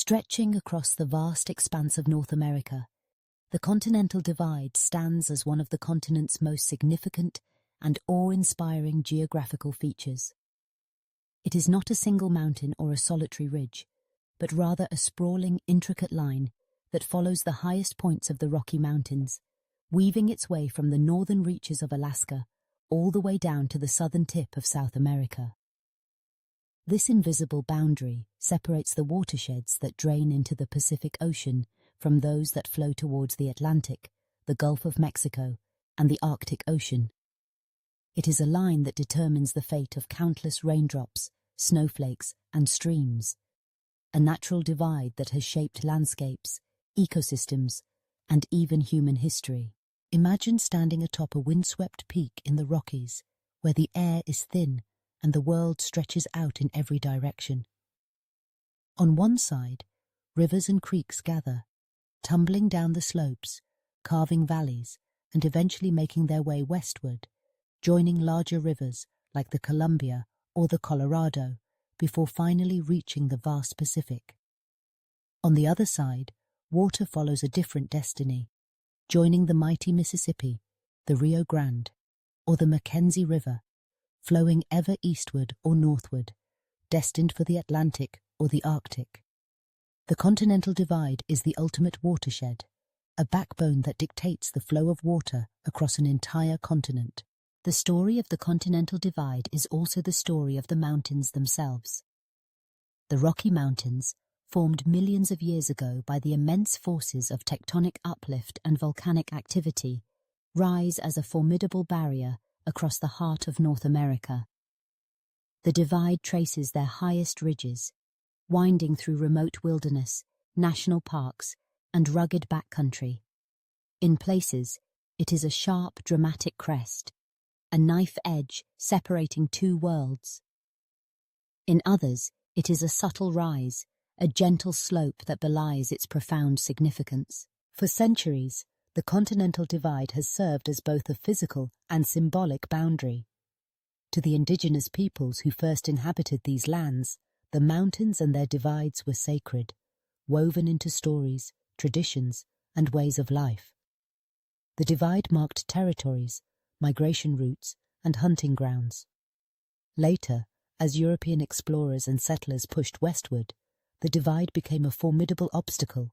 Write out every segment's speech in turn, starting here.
Stretching across the vast expanse of North America, the Continental Divide stands as one of the continent's most significant and awe-inspiring geographical features. It is not a single mountain or a solitary ridge, but rather a sprawling, intricate line that follows the highest points of the Rocky Mountains, weaving its way from the northern reaches of Alaska all the way down to the southern tip of South America. This invisible boundary separates the watersheds that drain into the Pacific Ocean from those that flow towards the Atlantic, the Gulf of Mexico, and the Arctic Ocean. It is a line that determines the fate of countless raindrops, snowflakes, and streams, a natural divide that has shaped landscapes, ecosystems, and even human history. Imagine standing atop a windswept peak in the Rockies, where the air is thin and the world stretches out in every direction. On one side, rivers and creeks gather, tumbling down the slopes, carving valleys, and eventually making their way westward, joining larger rivers like the Columbia or the Colorado, before finally reaching the vast Pacific. On the other side, water follows a different destiny, joining the mighty Mississippi, the Rio Grande, or the Mackenzie River, flowing ever eastward or northward, destined for the Atlantic or the Arctic. The Continental Divide is the ultimate watershed, a backbone that dictates the flow of water across an entire continent. The story of the Continental Divide is also the story of the mountains themselves. The Rocky Mountains, formed millions of years ago by the immense forces of tectonic uplift and volcanic activity, rise as a formidable barrier across the heart of North America. The divide traces their highest ridges, winding through remote wilderness, national parks, and rugged backcountry. In places, it is a sharp, dramatic crest, a knife edge separating two worlds. In others, it is a subtle rise, a gentle slope that belies its profound significance. For centuries, the Continental Divide has served as both a physical and symbolic boundary. To the indigenous peoples who first inhabited these lands, the mountains and their divides were sacred, woven into stories, traditions, and ways of life. The divide marked territories, migration routes, and hunting grounds. Later, as European explorers and settlers pushed westward, the divide became a formidable obstacle,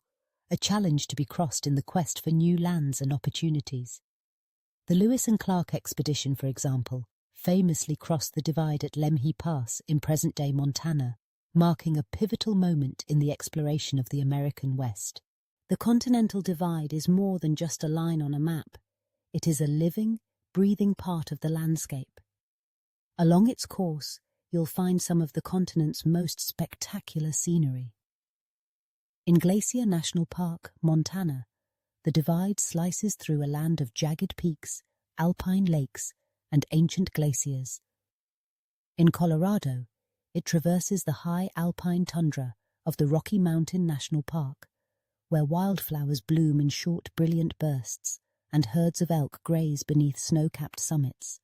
a challenge to be crossed in the quest for new lands and opportunities. The Lewis and Clark expedition, for example, famously crossed the divide at Lemhi Pass in present-day Montana, marking a pivotal moment in the exploration of the American West. The Continental Divide is more than just a line on a map. It is a living, breathing part of the landscape. Along its course, you'll find some of the continent's most spectacular scenery. In Glacier National Park, Montana, the divide slices through a land of jagged peaks, alpine lakes, and ancient glaciers. In Colorado, it traverses the high alpine tundra of the Rocky Mountain National Park, where wildflowers bloom in short, brilliant bursts, and herds of elk graze beneath snow-capped summits.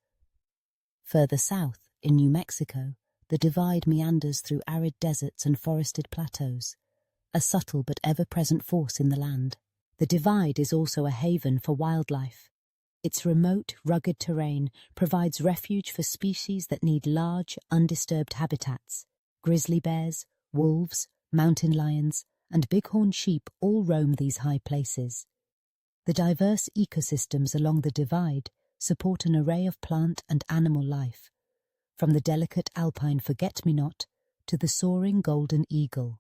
Further south, in New Mexico, the divide meanders through arid deserts and forested plateaus, a subtle but ever-present force in the land. The divide is also a haven for wildlife. Its remote, rugged terrain provides refuge for species that need large, undisturbed habitats. Grizzly bears, wolves, mountain lions, and bighorn sheep all roam these high places. The diverse ecosystems along the divide support an array of plant and animal life, from the delicate alpine forget-me-not to the soaring golden eagle.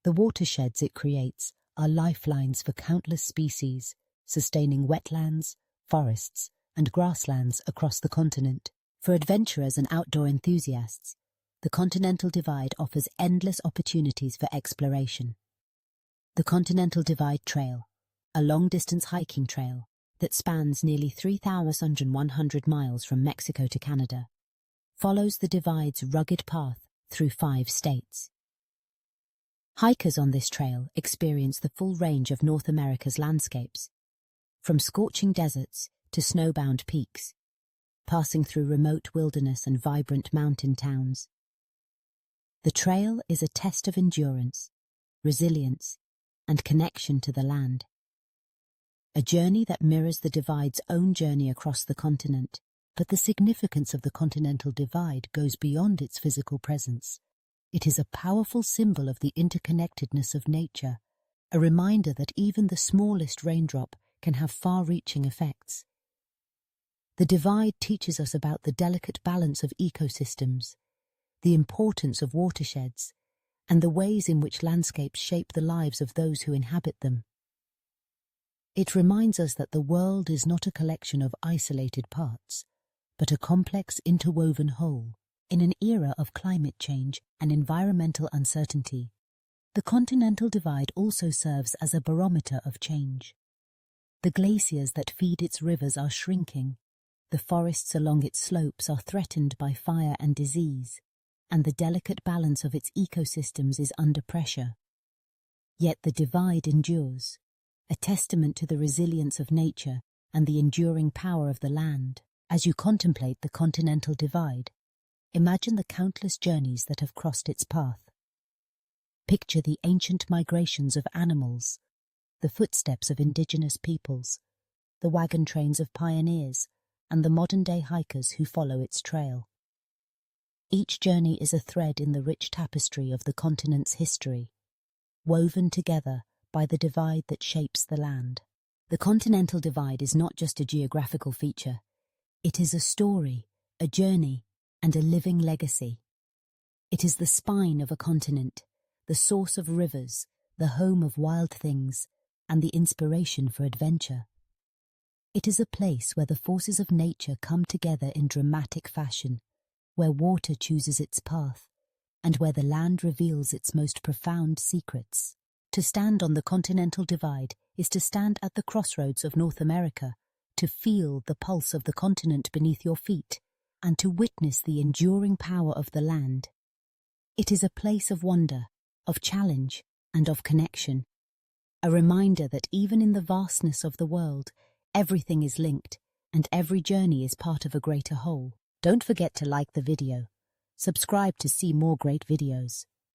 The watersheds it creates are lifelines for countless species, sustaining wetlands, forests, and grasslands across the continent. For adventurers and outdoor enthusiasts, the Continental Divide offers endless opportunities for exploration. The Continental Divide Trail, a long-distance hiking trail that spans nearly 3,100 miles from Mexico to Canada, follows the divide's rugged path through 5 states. Hikers on this trail experience the full range of North America's landscapes, from scorching deserts to snowbound peaks, passing through remote wilderness and vibrant mountain towns. The trail is a test of endurance, resilience, and connection to the land. A journey that mirrors the divide's own journey across the continent, but the significance of the Continental Divide goes beyond its physical presence. It is a powerful symbol of the interconnectedness of nature, a reminder that even the smallest raindrop can have far-reaching effects. The divide teaches us about the delicate balance of ecosystems, the importance of watersheds, and the ways in which landscapes shape the lives of those who inhabit them. It reminds us that the world is not a collection of isolated parts, but a complex interwoven whole. In an era of climate change and environmental uncertainty, the Continental Divide also serves as a barometer of change. The glaciers that feed its rivers are shrinking, the forests along its slopes are threatened by fire and disease, and the delicate balance of its ecosystems is under pressure. Yet the divide endures, a testament to the resilience of nature and the enduring power of the land. As you contemplate the Continental Divide, imagine the countless journeys that have crossed its path. Picture the ancient migrations of animals, the footsteps of indigenous peoples, the wagon trains of pioneers, and the modern-day hikers who follow its trail. Each journey is a thread in the rich tapestry of the continent's history, woven together by the divide that shapes the land. The Continental Divide is not just a geographical feature. It is a story, a journey, and a living legacy. It is the spine of a continent, the source of rivers, the home of wild things, and the inspiration for adventure. It is a place where the forces of nature come together in dramatic fashion, where water chooses its path, and where the land reveals its most profound secrets. To stand on the Continental Divide is to stand at the crossroads of North America, to feel the pulse of the continent beneath your feet, and to witness the enduring power of the land. It is a place of wonder, of challenge, and of connection. A reminder that even in the vastness of the world, everything is linked, and every journey is part of a greater whole. Don't forget to like the video. Subscribe to see more great videos.